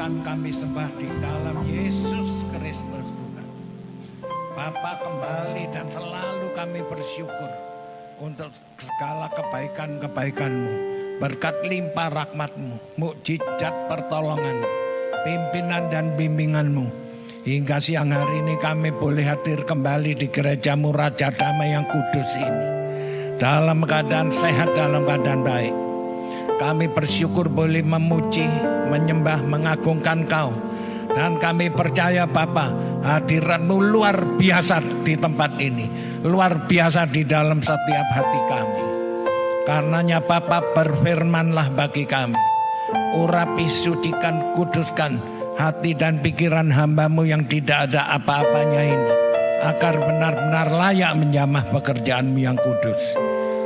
akan kami sembah di dalam Yesus Kristus Tuhan. Bapa, kembali dan selalu kami bersyukur untuk segala kebaikan-kebaikan-Mu, berkat limpah rahmat-Mu, mukjizat pertolongan, pimpinan dan bimbingan-Mu. Hingga siang hari ini kami boleh hadir kembali di gereja-Mu Raja Damai yang kudus ini. Dalam keadaan sehat, dalam keadaan baik. Kami bersyukur boleh memuji, menyembah, mengagungkan Kau. Dan kami percaya Bapa, hadirat-Mu luar biasa di tempat ini. Luar biasa di dalam setiap hati kami. Karenanya Bapa, berfirmanlah bagi kami. Urapi, sucikan, kuduskan hati dan pikiran hamba-Mu yang tidak ada apa-apanya ini, agar benar-benar layak menjamah pekerjaan-Mu yang kudus.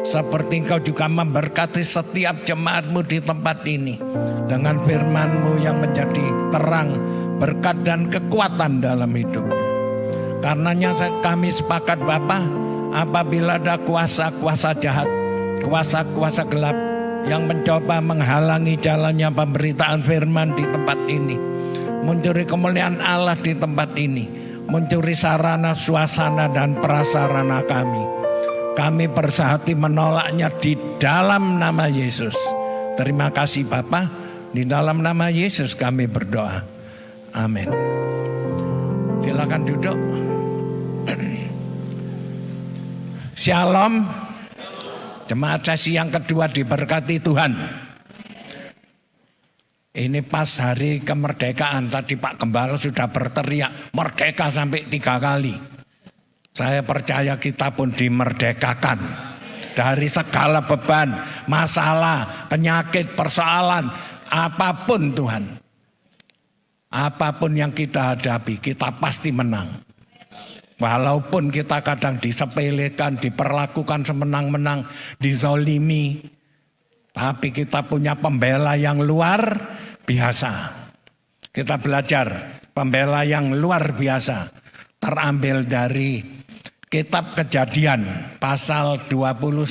Seperti Engkau juga memberkati setiap jemaat-Mu di tempat ini dengan firman-Mu yang menjadi terang, berkat dan kekuatan dalam hidupnya. Karenanya kami sepakat Bapa, apabila ada kuasa-kuasa jahat, kuasa-kuasa gelap yang mencoba menghalangi jalannya pemberitaan firman di tempat ini, mencuri kemuliaan Allah di tempat ini, mencuri sarana, suasana dan prasarana kami bersahati menolaknya di dalam nama Yesus. Terima kasih Bapa, di dalam nama Yesus kami berdoa. Amin. Silakan duduk. Shalom. Jemaat sesi yang kedua diberkati Tuhan. Ini pas hari kemerdekaan, tadi Pak Gembala sudah berteriak merdeka sampai 3 kali. Saya percaya kita pun dimerdekakan dari segala beban, masalah, penyakit, persoalan, apapun Tuhan. Apapun yang kita hadapi, kita pasti menang. Walaupun kita kadang disepelekan, diperlakukan semenang-menang, dizolimi, tapi kita punya pembela yang luar biasa. Kita belajar pembela yang luar biasa, terambil dari Kitab Kejadian pasal 21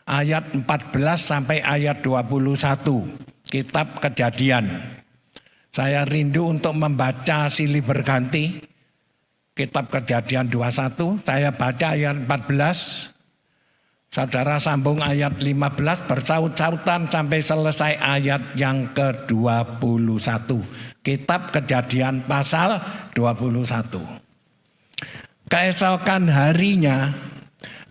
ayat 14 sampai ayat 21. Kitab Kejadian. Saya rindu untuk membaca silih berganti. Kitab Kejadian 21, saya baca ayat 14. Saudara sambung ayat 15 bersaut-sautan sampai selesai ayat yang ke-21. Kitab Kejadian pasal 21. Keesokan harinya,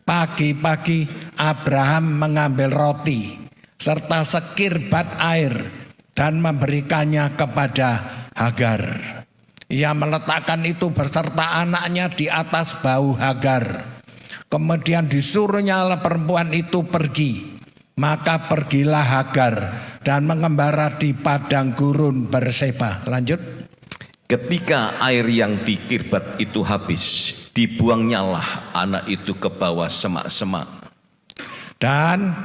pagi-pagi Abraham mengambil roti serta sekirbat air dan memberikannya kepada Hagar. Ia meletakkan itu beserta anaknya di atas bahu Hagar. Kemudian disuruhnya perempuan itu pergi. Maka pergilah Hagar dan mengembara di padang gurun Berseba. Lanjut. Ketika air yang di Kirbat itu habis, dibuangnyalah anak itu ke bawah semak-semak. Dan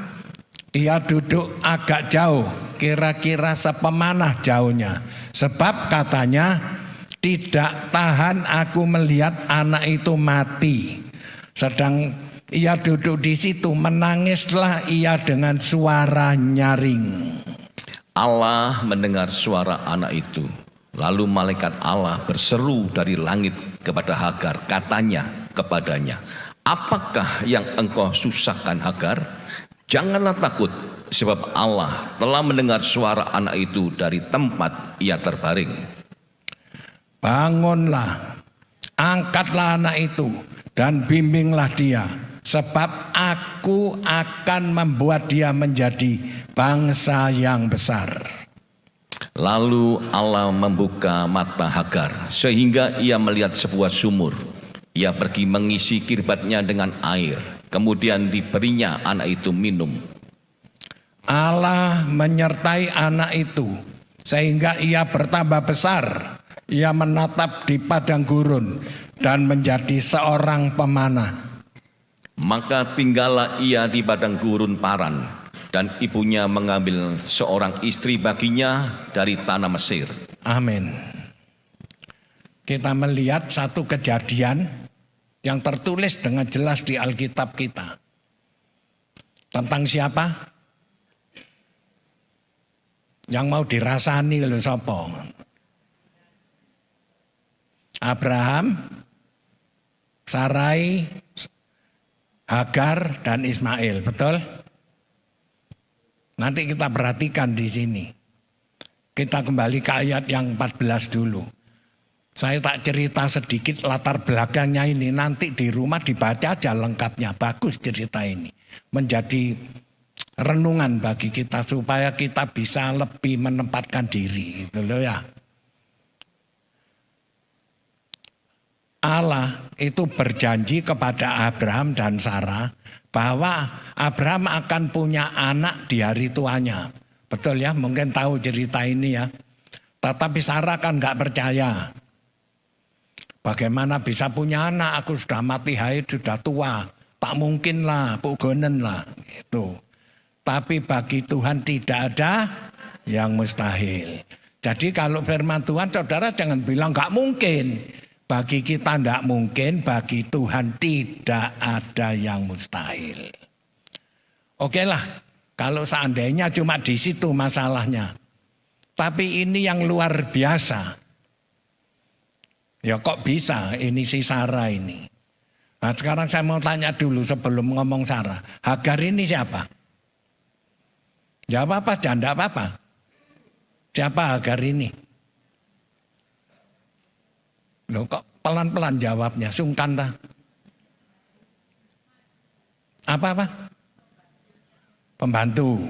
ia duduk agak jauh, kira-kira sepemanah jauhnya. Sebab katanya, tidak tahan aku melihat anak itu mati. Sedang ia duduk di situ, menangislah ia dengan suara nyaring. Allah mendengar suara anak itu. Lalu malaikat Allah berseru dari langit kepada Hagar, katanya kepadanya, apakah yang engkau susahkan Hagar? Janganlah takut, sebab Allah telah mendengar suara anak itu dari tempat ia terbaring. Bangunlah, angkatlah anak itu dan bimbinglah dia, sebab aku akan membuat dia menjadi bangsa yang besar. Lalu Allah membuka mata Hagar sehingga ia melihat sebuah sumur. Ia pergi mengisi kirbatnya dengan air, kemudian diberinya anak itu minum. Allah menyertai anak itu sehingga ia bertambah besar. Ia menatap di padang gurun dan menjadi seorang pemanah. Maka tinggallah ia di padang gurun Paran. Dan ibunya mengambil seorang istri baginya dari tanah Mesir. Amin. Kita melihat satu kejadian yang tertulis dengan jelas di Alkitab kita. Tentang siapa? Yang mau dirasani lho sapa? Abraham, Sarai, Hagar dan Ismail, betul? Nanti kita perhatikan di sini. Kita kembali ke ayat yang 14 dulu. Saya tak cerita sedikit latar belakangnya ini. Nanti di rumah dibaca aja lengkapnya. Bagus cerita ini. Menjadi renungan bagi kita supaya kita bisa lebih menempatkan diri. Gitu loh ya. Allah itu berjanji kepada Abraham dan Sarah bahwa Abraham akan punya anak di hari tuanya. Betul ya, mungkin tahu cerita ini ya. Tetapi Sarah kan gak percaya. Bagaimana bisa punya anak, aku sudah mati haid, sudah tua. Tak mungkin lah, pugonen lah. Gitu. Tapi bagi Tuhan tidak ada yang mustahil. Jadi kalau firman Tuhan, saudara jangan bilang gak mungkin. Bagi kita tidak mungkin, bagi Tuhan tidak ada yang mustahil. Oke lah, kalau seandainya cuma di situ masalahnya. Tapi ini yang luar biasa. Ya kok bisa ini si Sarah ini. Nah sekarang saya mau tanya dulu sebelum ngomong Sarah. Hagar ini siapa? Ya apa-apa, janda apa-apa. Siapa Hagar ini? Loh kok pelan-pelan jawabnya, sungkan dah. Apa-apa? Pembantu.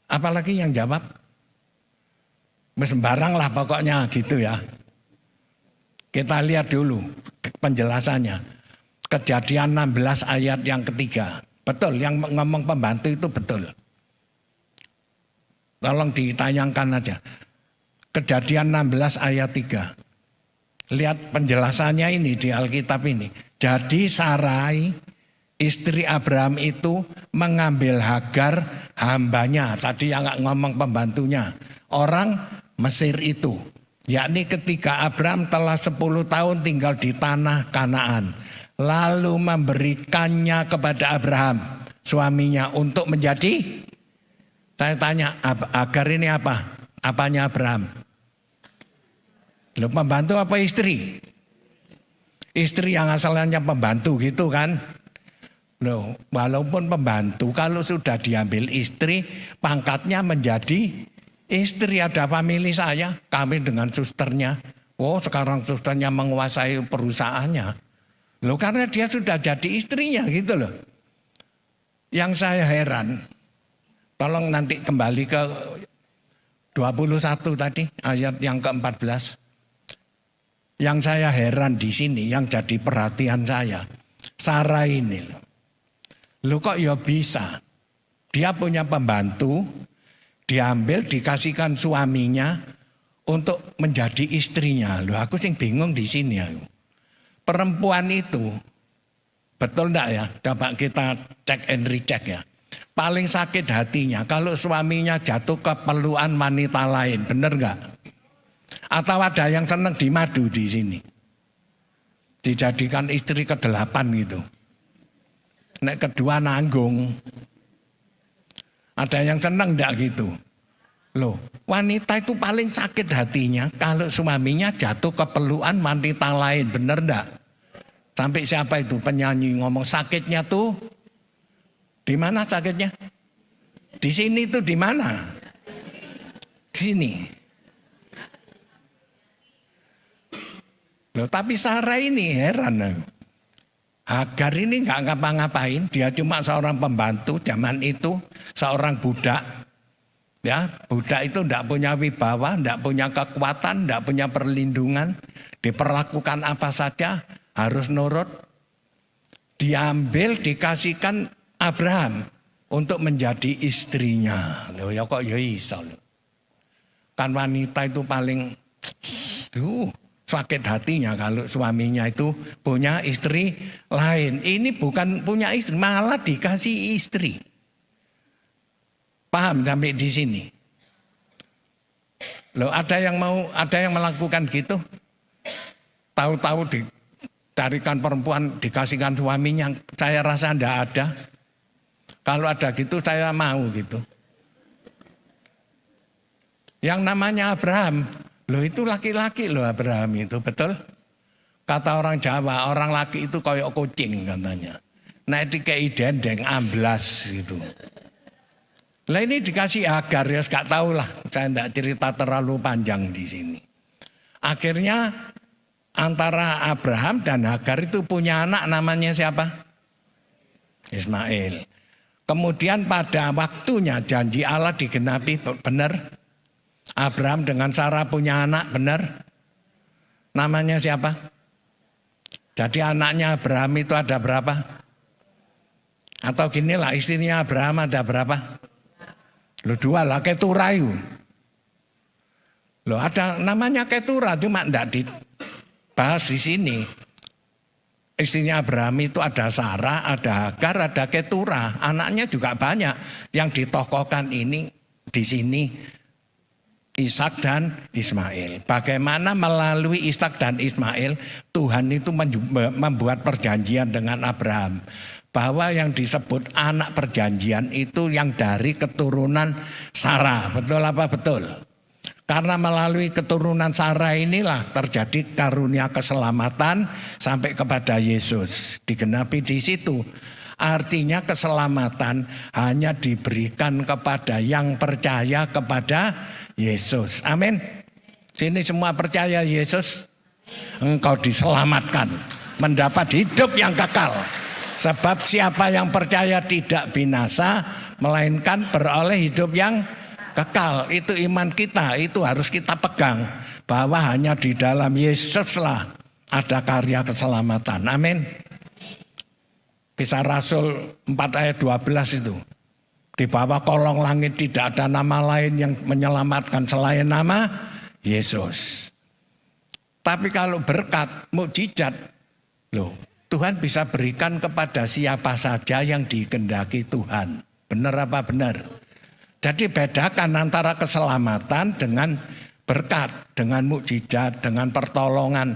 Apalagi yang jawab? Sembarang lah pokoknya gitu ya. Kita lihat dulu penjelasannya. Kejadian 16 ayat yang ketiga. Betul, yang ngomong pembantu itu betul. Tolong ditayangkan aja. Kejadian 16 ayat 3. Lihat penjelasannya ini di Alkitab ini. Jadi Sarai, istri Abraham itu mengambil Hagar hambanya. Tadi yang ngomong pembantunya. Orang Mesir itu. Yakni ketika Abraham telah 10 tahun tinggal di tanah Kanaan. Lalu memberikannya kepada Abraham, suaminya, untuk menjadi. Saya tanya, Hagar ini apa? Apanya Abraham? Loh, pembantu apa istri? Istri yang asalnya pembantu gitu kan. Loh, walaupun pembantu, kalau sudah diambil istri, pangkatnya menjadi istri. Ada famili saya, kami dengan susternya. Oh, sekarang susternya menguasai perusahaannya. Loh, karena dia sudah jadi istrinya gitu loh. Yang saya heran, tolong nanti kembali ke 21 tadi, ayat yang ke-14. Yang saya heran di sini, yang jadi perhatian saya, Sarah ini loh. Loh kok ya bisa? Dia punya pembantu, diambil dikasihkan suaminya untuk menjadi istrinya. Loh aku sing bingung di sini aku. Perempuan itu betul enggak ya? Coba kita cek and recheck ya. Paling sakit hatinya kalau suaminya jatuh ke pelukan wanita lain, bener enggak? Atau ada yang senang dimadu di sini, dijadikan istri ke-8 gitu. Nek kedua nanggung. Ada yang senang enggak gitu? Loh, wanita itu paling sakit hatinya kalau suaminya jatuh ke pelukan wanita lain, bener enggak? Sampai siapa itu penyanyi ngomong sakitnya tuh di mana sakitnya? Di sini tuh di mana? Di sini. Loh, tapi Sarah ini heran. Hagar ini nggak ngapa-ngapain, dia cuma seorang pembantu zaman itu, seorang budak. Ya, budak itu tidak punya wibawa, tidak punya kekuatan, tidak punya perlindungan, diperlakukan apa saja harus nurut. Diambil, dikasihkan Abraham untuk menjadi istrinya. Loh, ya kok ya iso loh. Kan wanita itu paling sakit hatinya kalau suaminya itu punya istri lain. Ini bukan punya istri, malah dikasih istri. Paham sampai di sini? Loh, ada yang melakukan gitu? Tahu-tahu dicarikan perempuan dikasihkan suaminya, saya rasa enggak ada. Kalau ada gitu saya mau gitu. Yang namanya Abraham, loh itu laki-laki loh Abraham itu, betul? Kata orang Jawa, orang laki itu koyok kucing katanya. Nah dikei dendeng amblas gitu. Lah ini dikasih Hagar ya, gak tahu lah. Saya tidak cerita terlalu panjang di sini. Akhirnya antara Abraham dan Hagar itu punya anak namanya siapa? Ismail. Kemudian pada waktunya janji Allah digenapi, benar? Abraham dengan Sarah punya anak, benar? Namanya siapa? Jadi anaknya Abraham itu ada berapa? Atau ginilah, istrinya Abraham ada berapa? Loh 2 lah, Ketura itu. Loh ada namanya Ketura, cuma tidak dibahas di sini. Istrinya Abraham itu ada Sarah, ada Hagar, ada Ketura. Anaknya juga banyak. Yang ditokohkan ini di sini Ishak dan Ismail. Bagaimana melalui Ishak dan Ismail Tuhan itu membuat perjanjian dengan Abraham. Bahwa yang disebut anak perjanjian itu yang dari keturunan Sarah. Betul apa betul? Karena melalui keturunan Sarah inilah terjadi karunia keselamatan sampai kepada Yesus. Digenapi di situ. Artinya keselamatan hanya diberikan kepada yang percaya kepada Yesus. Amin. Sini semua percaya Yesus. Engkau diselamatkan. Mendapat hidup yang kekal. Sebab siapa yang percaya tidak binasa, melainkan beroleh hidup yang kekal. Itu iman kita, itu harus kita pegang. Bahwa hanya di dalam Yesuslah ada karya keselamatan. Amin. Kisah Rasul 4 ayat 12 itu. Di bawah kolong langit tidak ada nama lain yang menyelamatkan selain nama Yesus. Tapi kalau berkat, mukjizat, loh, Tuhan bisa berikan kepada siapa saja yang dikehendaki Tuhan. Benar apa benar? Jadi bedakan antara keselamatan dengan berkat, dengan mukjizat, dengan pertolongan.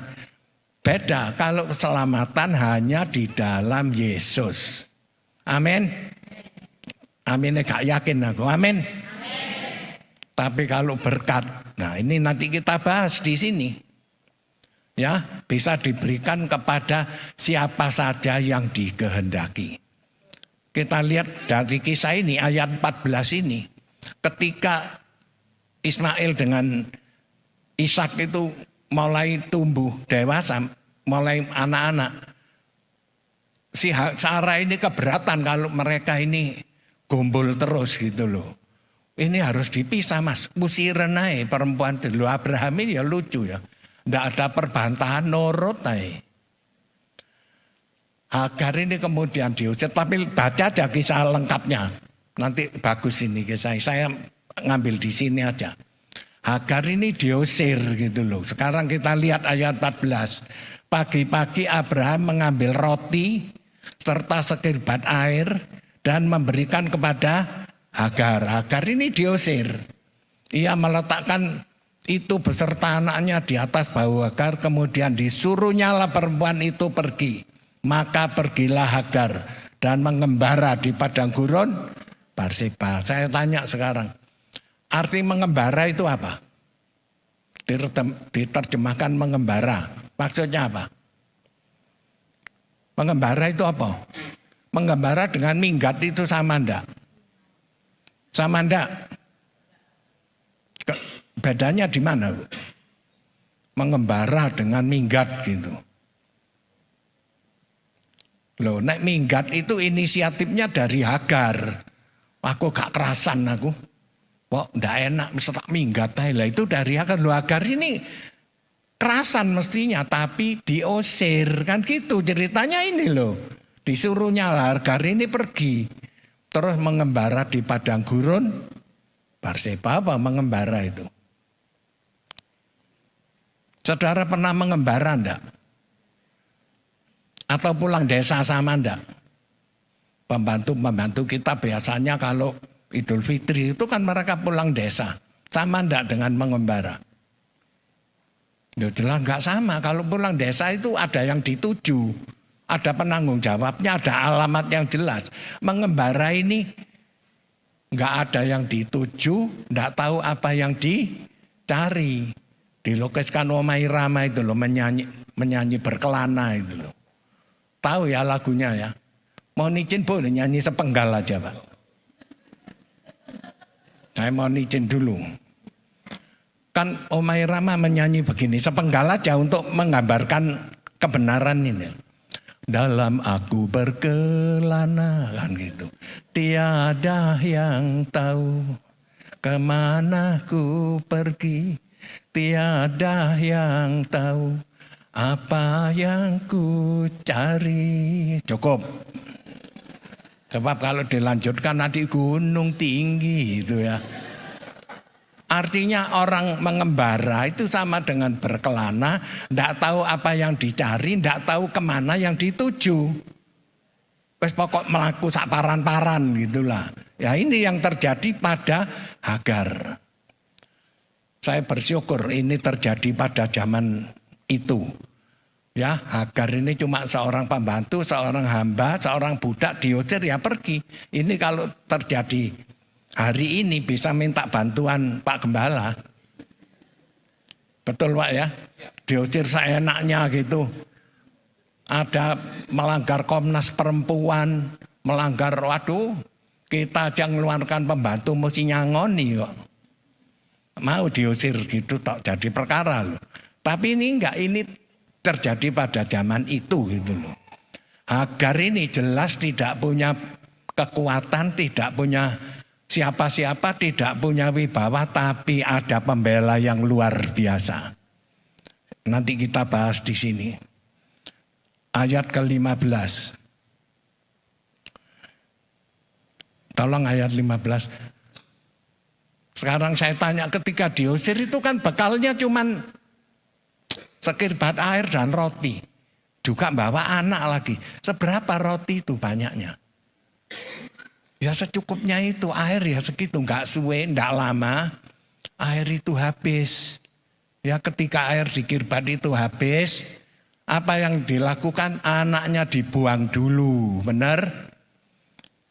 Beda kalau keselamatan hanya di dalam Yesus. Amin. Amin, gak yakin aku. Amin. Tapi kalau berkat, nah ini nanti kita bahas di sini. Ya, bisa diberikan kepada siapa saja yang dikehendaki. Kita lihat dari kisah ini ayat 14 ini. Ketika Ismail dengan Ishak itu mulai tumbuh dewasa, mulai anak-anak. Si Sarah ini keberatan kalau mereka ini gombol terus gitu loh. Ini harus dipisah mas, usiran aja perempuan dulu. Abraham ini ya lucu ya. Tidak ada perbantahan, nurut aja. Hagar ini kemudian diusir, tapi baca aja kisah lengkapnya. Nanti bagus ini kisah, saya ngambil di sini aja. Hagar ini diusir gitu loh. Sekarang kita lihat ayat 14. Pagi-pagi Abraham mengambil roti serta sekirbat air dan memberikan kepada Hagar. Hagar ini diusir. Ia meletakkan itu beserta anaknya di atas bahu Hagar. Kemudian disuruhnyalah perempuan itu pergi. Maka pergilah Hagar dan mengembara di padang gurun Berseba. Saya tanya sekarang. Arti mengembara itu apa? Diterjemahkan mengembara. Maksudnya apa? Mengembara itu apa? Mengembara dengan minggat itu sama enggak? Sama enggak? Bedanya di mana? Mengembara dengan minggat gitu. Loh, nek minggat itu inisiatifnya dari Hagar. Aku gak kerasan aku. Kok ndak enak mesti tak minggat aja. Itu dari Hagar. Loh, Hagar ini kerasan mestinya tapi diusir kan gitu ceritanya ini loh. Disuruhnya Hagar ini pergi terus mengembara di padang gurun Berseba. Apa mengembara itu? Saudara pernah mengembara enggak? Atau pulang desa sama enggak? Pembantu-pembantu kita biasanya kalau Idul Fitri itu kan mereka pulang desa. Sama enggak dengan mengembara? Ya jelas enggak sama. Kalau pulang desa itu ada yang dituju. Ada penanggung jawabnya, ada alamat yang jelas. Mengembara ini nggak ada yang dituju, nggak tahu apa yang dicari. Dilukiskan Omai Rama itu loh, menyanyi berkelana itu loh. Tahu ya lagunya ya. Mohon izin boleh nyanyi sepenggal aja Pak. Saya mohon izin dulu. Kan Omai Rama menyanyi begini, sepenggal aja untuk menggambarkan kebenaran ini. Dalam aku berkelana kan gitu. Tiada yang tahu kemana ku pergi. Tiada yang tahu apa yang ku cari. Cukup. Sebab kalau dilanjutkan nanti gunung tinggi itu ya. Artinya orang mengembara itu sama dengan berkelana, tidak tahu apa yang dicari, tidak tahu kemana yang dituju. Wes pokok melaku sak paran-paran gitulah. Ya ini yang terjadi pada Hagar. Saya bersyukur ini terjadi pada zaman itu. Ya, Hagar ini cuma seorang pembantu, seorang hamba, seorang budak diusir ya pergi. Ini kalau terjadi hari ini bisa minta bantuan Pak Gembala. Betul Pak ya? Diusir seenaknya gitu. Ada melanggar Komnas Perempuan, melanggar waduh, kita aja ngeluarkan pembantu mesti nyangoni kok. Mau diusir gitu tak jadi perkara loh. Tapi ini enggak, ini terjadi pada zaman itu gitu loh. Hagar ini jelas tidak punya kekuatan, tidak punya siapa-siapa, tidak punya wibawa, tapi ada pembela yang luar biasa. Nanti kita bahas di sini. Ayat ke-15. Tolong ayat 15. Sekarang saya tanya, ketika diusir itu kan bekalnya cuman sekirbat air dan roti. Juga bawa anak lagi. Seberapa roti itu banyaknya? Ya secukupnya itu, air ya segitu, enggak suwe, enggak lama. Air itu habis. Ya ketika air di kirbat itu habis, apa yang dilakukan? Anaknya dibuang dulu, benar?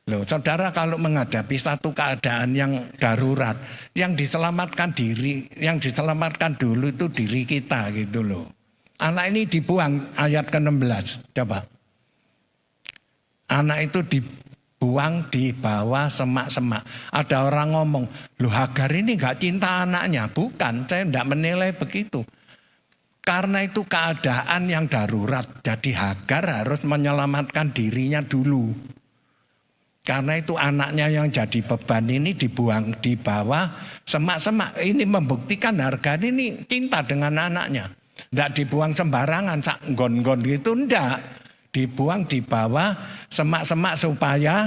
Loh, saudara kalau menghadapi satu keadaan yang darurat, yang diselamatkan dulu itu diri kita gitu loh. Anak ini dibuang, ayat ke-16, coba. Anak itu dibuang di bawah semak-semak. Ada orang ngomong, loh Hagar ini gak cinta anaknya. Bukan, saya tidak menilai begitu. Karena itu keadaan yang darurat, jadi Hagar harus menyelamatkan dirinya dulu. Karena itu anaknya yang jadi beban ini dibuang di bawah semak-semak. Ini membuktikan Hagar ini cinta dengan anaknya. Tidak dibuang sembarangan, sak gon-gon gitu, enggak. Dibuang di bawah semak-semak supaya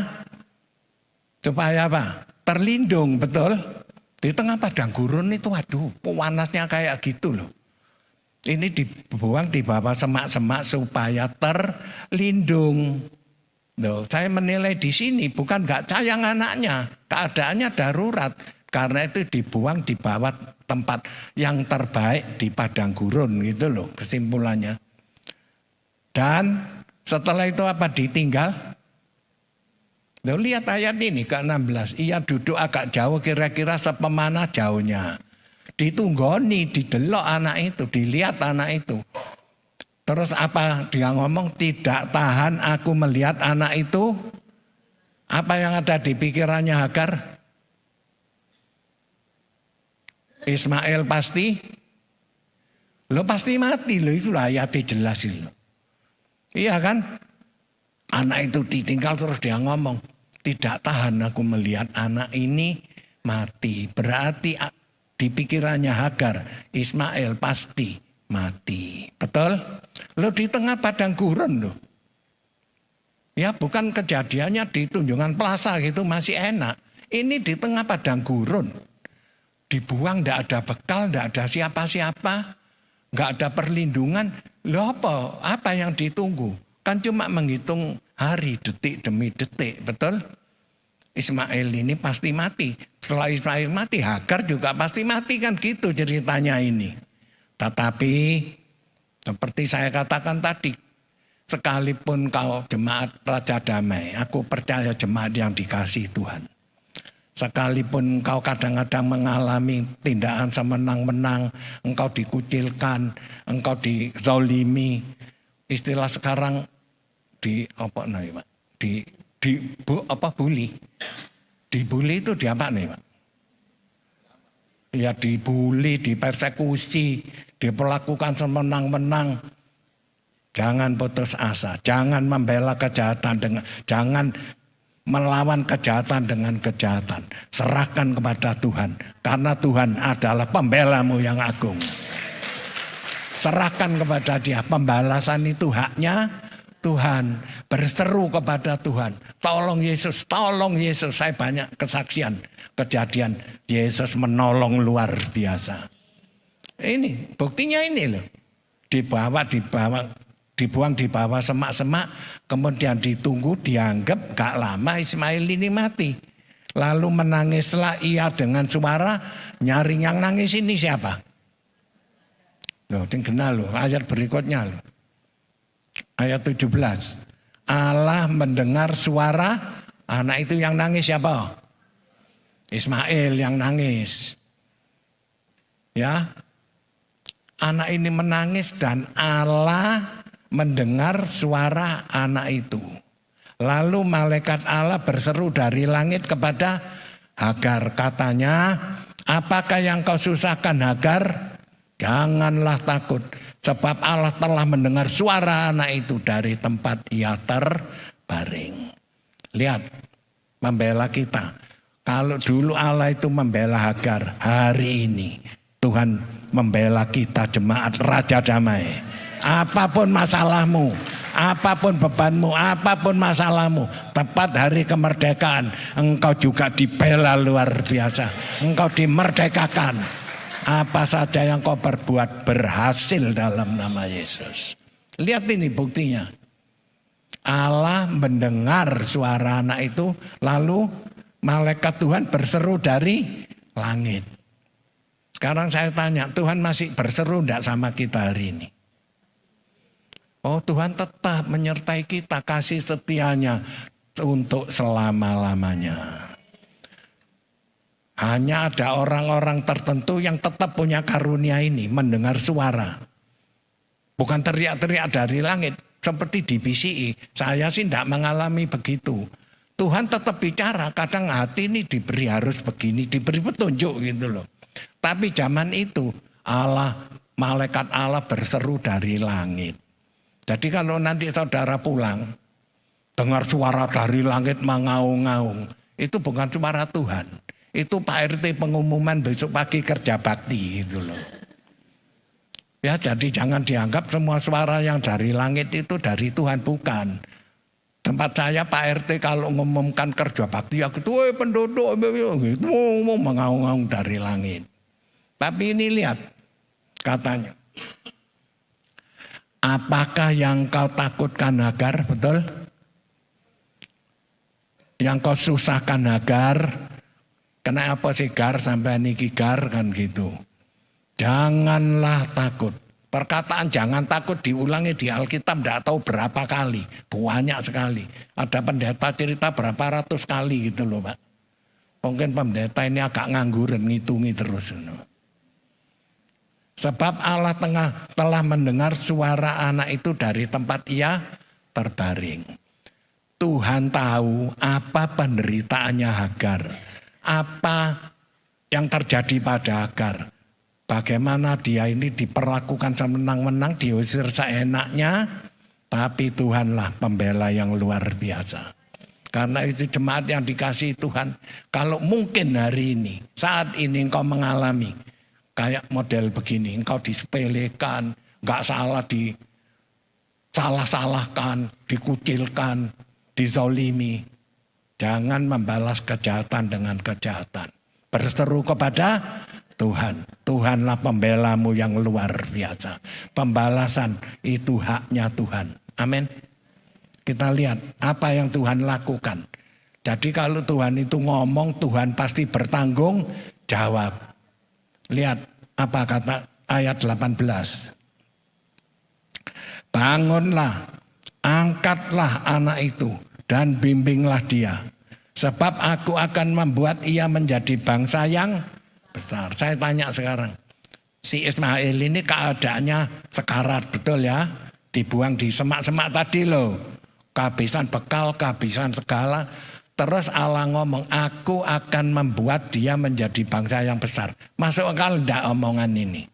apa? Terlindung, betul? Di tengah padang gurun itu, waduh, panasnya kayak gitu loh. Ini dibuang di bawah semak-semak supaya terlindung. Loh, saya menilai di sini bukan gak sayang anaknya, keadaannya darurat. Karena itu dibuang di bawah tempat yang terbaik di padang gurun gitu loh kesimpulannya. Dan setelah itu apa ditinggal? Loh, lihat ayat ini ke-16. Ia duduk agak jauh kira-kira sepemana jauhnya. Ditunggoni, didelok anak itu, dilihat anak itu. Terus apa dia ngomong? Tidak tahan aku melihat anak itu. Apa yang ada di pikirannya Hagar? Ismail pasti. Lo pasti mati lo, itulah ayatnya jelas itu. Iya kan? Anak itu ditinggal terus dia ngomong. Tidak tahan aku melihat anak ini mati. Berarti di pikirannya Hagar, Ismail pasti mati. Betul? Lo di tengah padang gurun loh. Ya bukan kejadiannya di Tunjungan Plaza gitu masih enak. Ini di tengah padang gurun. Dibuang, tidak ada bekal, tidak ada siapa-siapa. Nggak ada perlindungan. Loh apa yang ditunggu? Kan cuma menghitung hari, detik demi detik. Betul? Ismail ini pasti mati. Setelah Ismail mati, Hagar juga pasti mati kan gitu ceritanya ini. Tetapi seperti saya katakan tadi, sekalipun kau jemaat Raja Damai, aku percaya jemaat yang dikasihi Tuhan. Sekalipun engkau kadang-kadang mengalami tindakan semenang-menang, engkau dikucilkan, engkau dizolimi, istilah sekarang bully. Dibully itu di apa nih, Pak? Ya dibully, dipersekusi, diperlakukan semenang-menang. Jangan putus asa, jangan membela kejahatan jangan melawan kejahatan dengan kejahatan. Serahkan kepada Tuhan, karena Tuhan adalah pembelamu yang agung. Serahkan kepada Dia, pembalasan itu haknya Tuhan. Berseru kepada Tuhan, tolong Yesus, tolong Yesus. Saya banyak kesaksian, kejadian Yesus menolong luar biasa. Ini buktinya ini loh. Dibuang di bawah semak-semak, kemudian ditunggu, dianggap gak lama Ismail ini mati. Lalu menangislah ia dengan suara nyaring. Yang nangis ini siapa? Loh, tinggal loh, ayat berikutnya loh. Ayat 17. Allah mendengar suara anak itu. Yang nangis siapa? Ismail yang nangis. Ya. Anak ini menangis dan Allah mendengar suara anak itu. Lalu malaikat Allah berseru dari langit kepada Hagar. Katanya, apakah yang kau susahkan Hagar? Janganlah takut. Sebab Allah telah mendengar suara anak itu dari tempat ia terbaring. Lihat, membela kita. Kalau dulu Allah itu membela Hagar, hari ini Tuhan membela kita, jemaat Raja Damai. Apapun masalahmu, apapun bebanmu, apapun masalahmu, tepat hari kemerdekaan, engkau juga dibela luar biasa. Engkau dimerdekakan. Apa saja yang kau perbuat berhasil dalam nama Yesus. Lihat ini buktinya. Allah mendengar suara anak itu, lalu malaikat Tuhan berseru dari langit. Sekarang saya tanya, Tuhan masih berseru enggak sama kita hari ini? Oh, Tuhan tetap menyertai kita, kasih setianya untuk selama-lamanya. Hanya ada orang-orang tertentu yang tetap punya karunia ini, mendengar suara. Bukan teriak-teriak dari langit, seperti di BCI. Saya sih tidak mengalami begitu. Tuhan tetap bicara, kadang hati ini diberi harus begini, diberi petunjuk gitu loh. Tapi zaman itu malaikat Allah berseru dari langit. Jadi kalau nanti saudara pulang, dengar suara dari langit mengaung-ngaung, itu bukan suara Tuhan. Itu Pak RT pengumuman besok pagi kerja bakti gitu loh. Ya, jadi jangan dianggap semua suara yang dari langit itu dari Tuhan, bukan. Tempat saya Pak RT kalau mengumumkan kerja bakti, aku tuh penduduk gitu, mau mengaung-ngaung dari langit. Tapi ini lihat katanya. Apakah yang kau takutkan Hagar? Betul? Yang kau susahkan Hagar? Kenapa sih Gar sampai niki Gar kan gitu. Janganlah takut. Perkataan jangan takut diulangi di Alkitab tidak tahu berapa kali. Banyak sekali. Ada pendeta cerita berapa ratus kali gitu loh Pak. Mungkin pendeta ini agak ngangguran ngitungi terus. Sebab Allah telah mendengar suara anak itu dari tempat ia terbaring. Tuhan tahu apa penderitaannya Hagar. Apa yang terjadi pada Hagar. Bagaimana dia ini diperlakukan semenang-menang, diusir seenaknya. Tapi Tuhanlah pembela yang luar biasa. Karena itu jemaat yang dikasihi Tuhan. Kalau mungkin hari ini, saat ini engkau mengalami kayak model begini. Engkau disepelekan, gak salah disalah-salahkan, dikucilkan, dizolimi. Jangan membalas kejahatan dengan kejahatan. Berseru kepada Tuhan. Tuhanlah pembelamu yang luar biasa. Pembalasan itu haknya Tuhan. Amin. Kita lihat apa yang Tuhan lakukan. Jadi kalau Tuhan itu ngomong, Tuhan pasti bertanggung jawab. Lihat apa kata ayat 18. Bangunlah, angkatlah anak itu dan bimbinglah dia. Sebab aku akan membuat ia menjadi bangsa yang besar. Saya tanya sekarang, si Ismail ini keadaannya sekarat, betul ya? Dibuang di semak-semak tadi loh. Kehabisan bekal, kehabisan segala. Terus Allah ngomong, aku akan membuat dia menjadi bangsa yang besar. Masuk akal enggak omongan ini?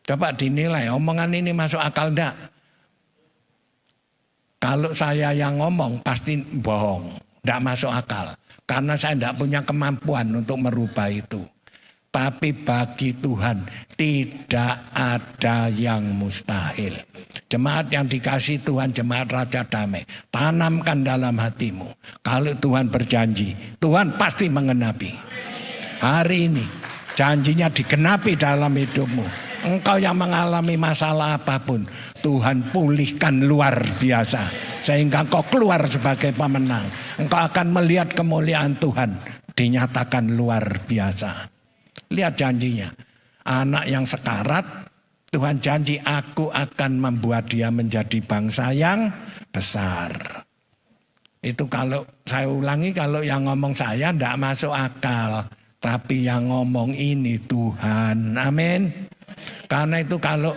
Coba dinilai, omongan ini masuk akal enggak? Kalau saya yang ngomong pasti bohong, enggak masuk akal. Karena saya enggak punya kemampuan untuk merubah itu. Tapi bagi Tuhan tidak ada yang mustahil. Jemaat yang dikasih Tuhan, jemaat Raja Damai, tanamkan dalam hatimu. Kalau Tuhan berjanji, Tuhan pasti mengenapi. Hari ini janjinya digenapi dalam hidupmu. Engkau yang mengalami masalah apapun, Tuhan pulihkan luar biasa. Sehingga engkau keluar sebagai pemenang. Engkau akan melihat kemuliaan Tuhan dinyatakan luar biasa. Lihat janjinya. Anak yang sekarat, Tuhan janji aku akan membuat dia menjadi bangsa yang besar. Itu kalau saya ulangi, kalau yang ngomong saya tidak masuk akal. Tapi yang ngomong ini Tuhan. Amin. Karena itu kalau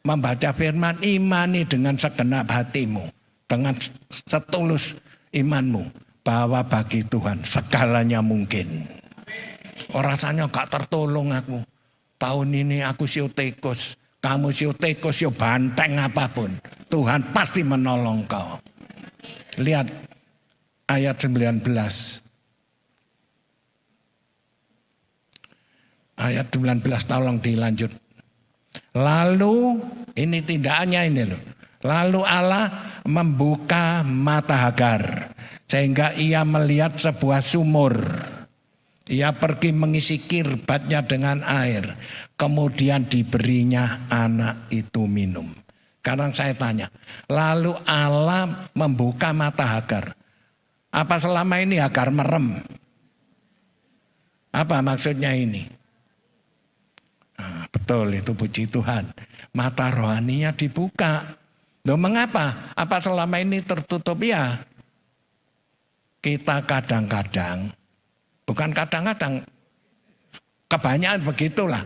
membaca firman, imani dengan segenap hatimu. Dengan setulus imanmu. Bahwa bagi Tuhan segalanya mungkin. Rasanya gak tertolong aku. Tahun ini aku siotekos. Kamu siotekos, yo banteng apapun. Tuhan pasti menolong kau. Lihat ayat 19. Ayat 19 tolong dilanjut. Lalu ini tidak hanya ini loh. Lalu Allah membuka mata Hagar. Sehingga ia melihat sebuah sumur. Ia pergi mengisi kirbatnya dengan air. Kemudian diberinya anak itu minum. Sekarang saya tanya. Lalu Allah membuka mata Hagar. Apa selama ini Hagar merem? Apa maksudnya ini? Nah, betul itu puji Tuhan. Mata rohaninya dibuka. Loh mengapa? Apa selama ini tertutup? Ya. Kita kadang-kadang. Bukan kadang-kadang, kebanyakan begitulah.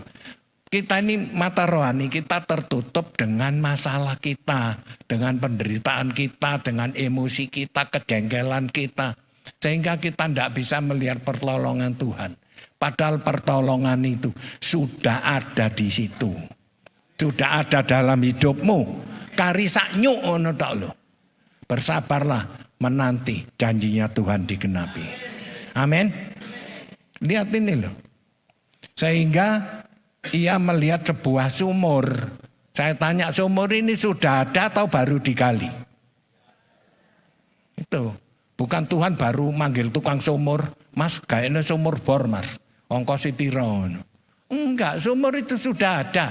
Kita ini mata rohani kita tertutup dengan masalah kita, dengan penderitaan kita, dengan emosi kita, kejengkelan kita. Sehingga kita tidak bisa melihat pertolongan Tuhan. Padahal pertolongan itu sudah ada di situ. Sudah ada dalam hidupmu. Karisak nyuk ono tok lho. Bersabarlah menanti janjinya Tuhan digenapi. Amin. Lihat ini loh. Sehingga ia melihat sebuah sumur. Saya tanya sumur ini sudah ada atau baru digali? Itu. Bukan Tuhan baru manggil tukang sumur. Mas kayaknya sumur bor mas. Ongkosi piro. Enggak, sumur itu sudah ada.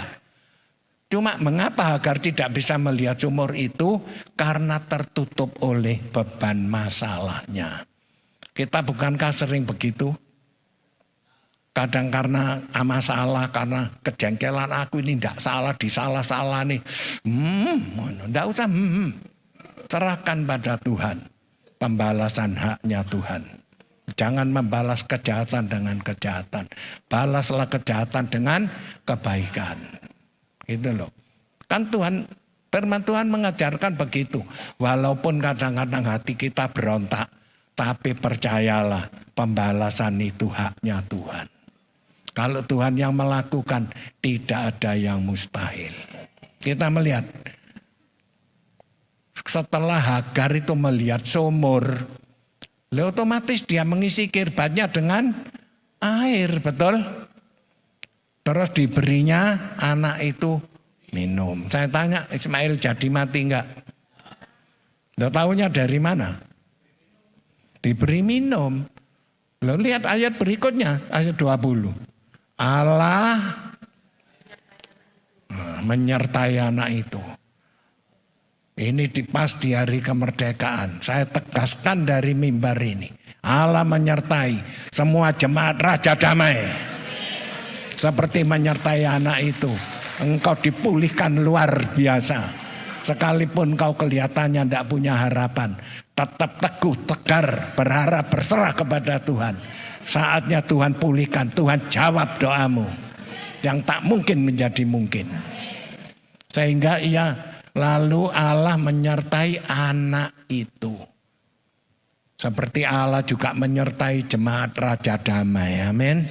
Cuma mengapa Hagar tidak bisa melihat sumur itu? Karena tertutup oleh beban masalahnya. Kita bukankah sering begitu? Kadang karena masalah, karena kejengkelan aku ini tidak salah, disalah-salah nih. Tidak usah. Serahkan pada Tuhan. Pembalasan haknya Tuhan. Jangan membalas kejahatan dengan kejahatan. Balaslah kejahatan dengan kebaikan. Gitu loh. Kan Tuhan, firman Tuhan mengajarkan begitu. Walaupun kadang-kadang hati kita berontak. Tapi percayalah pembalasan itu haknya Tuhan. Kalau Tuhan yang melakukan, tidak ada yang mustahil. Kita melihat, setelah Hagar itu melihat sumur, otomatis dia mengisi kirbatnya dengan air, betul? Terus diberinya anak itu minum. Saya tanya, Ismail jadi mati enggak? Lo tahunya dari mana? Diberi minum. Lo lihat ayat berikutnya, ayat 20. Allah menyertai anak itu. Ini pas di hari kemerdekaan. Saya tegaskan dari mimbar ini. Allah menyertai semua jemaat Raja Damai. Seperti menyertai anak itu. Engkau dipulihkan luar biasa. Sekalipun kau kelihatannya tidak punya harapan, tetap teguh, tegar, berharap, berserah kepada Tuhan. Saatnya Tuhan pulihkan, Tuhan jawab doamu. Yang tak mungkin menjadi mungkin. Sehingga lalu Allah menyertai anak itu. Seperti Allah juga menyertai jemaat Raja Damai. Amin.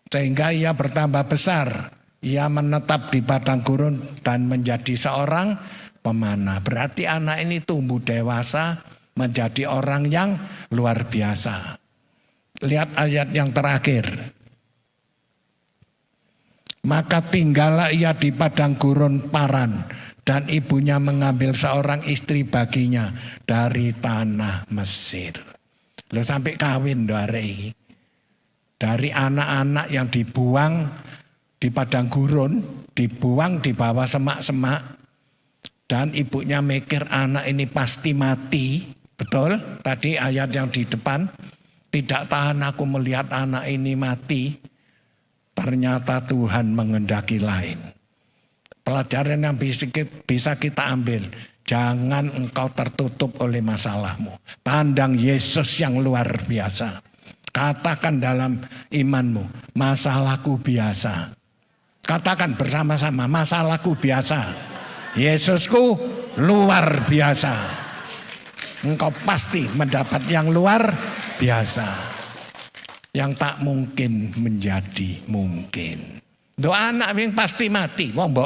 Sehingga ia bertambah besar. Ia menetap di padang gurun dan menjadi seorang pemanah. Berarti anak ini tumbuh dewasa menjadi orang yang luar biasa. Lihat ayat yang terakhir. Maka tinggallah ia di padang gurun Paran, dan ibunya mengambil seorang istri baginya dari tanah Mesir. Loh, sampai kawin dari anak-anak yang dibuang di padang gurun, dibuang di bawah semak-semak, dan ibunya mikir anak ini pasti mati. Betul, tadi ayat yang di depan, tidak tahan aku melihat anak ini mati. Ternyata Tuhan mengendaki lain. Pelajaran yang bisa kita ambil, jangan engkau tertutup oleh masalahmu. Pandang Yesus yang luar biasa. Katakan dalam imanmu, masalahku biasa. Katakan bersama-sama, masalahku biasa. Yesusku luar biasa. Engkau pasti mendapat yang luar biasa. Yang tak mungkin menjadi mungkin. Doa anak yang pasti mati. Wong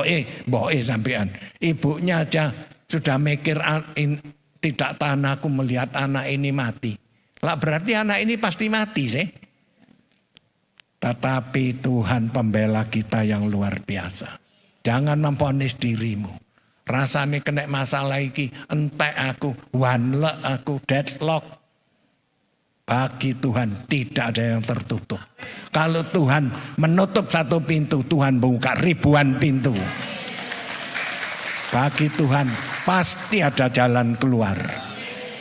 boe sampean. Ibunya aja sudah mikir tidak tahan aku melihat anak ini mati. Lah berarti anak ini pasti mati sih. Tetapi Tuhan pembela kita yang luar biasa. Jangan memvonis dirimu. Rasanya kena masalah iki, entek aku, wanlek aku, deadlock. Bagi Tuhan tidak ada yang tertutup. Kalau Tuhan menutup satu pintu, Tuhan buka ribuan pintu. Bagi Tuhan pasti ada jalan keluar.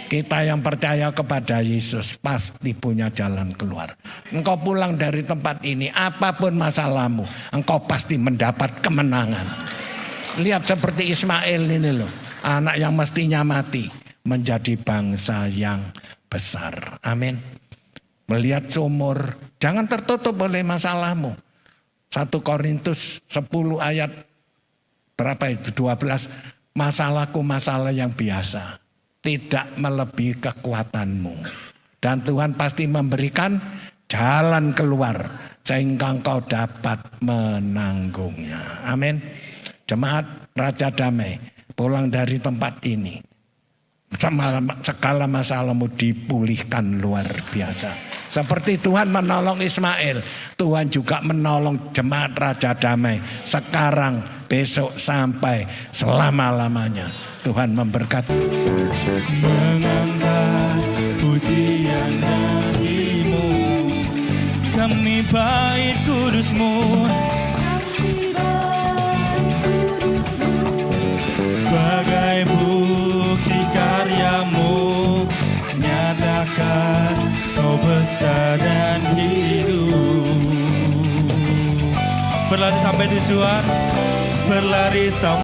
Kita yang percaya kepada Yesus pasti punya jalan keluar. Engkau pulang dari tempat ini, apapun masalahmu, engkau pasti mendapat kemenangan. Lihat seperti Ismail ini loh, anak yang mestinya mati menjadi bangsa yang besar. Amin. Melihat sumur, jangan tertutup oleh masalahmu. 1 Korintus 10 ayat berapa itu? 12. Masalahku masalah yang biasa, tidak melebihi kekuatanmu. Dan Tuhan pasti memberikan jalan keluar sehingga engkau dapat menanggungnya. Amin. Jemaat Raja Damai, pulang dari tempat ini, segala masalahmu dipulihkan luar biasa. Seperti Tuhan menolong Ismail, Tuhan juga menolong jemaat Raja Damai. Sekarang, besok, sampai selama-lamanya. Tuhan memberkati. Mengangkat pujian darimu, kami bait kudusmu. Sebagai bukti karyamu, nyatakan kau besar dan hidup. Berlari sampai tujuan, berlari sampai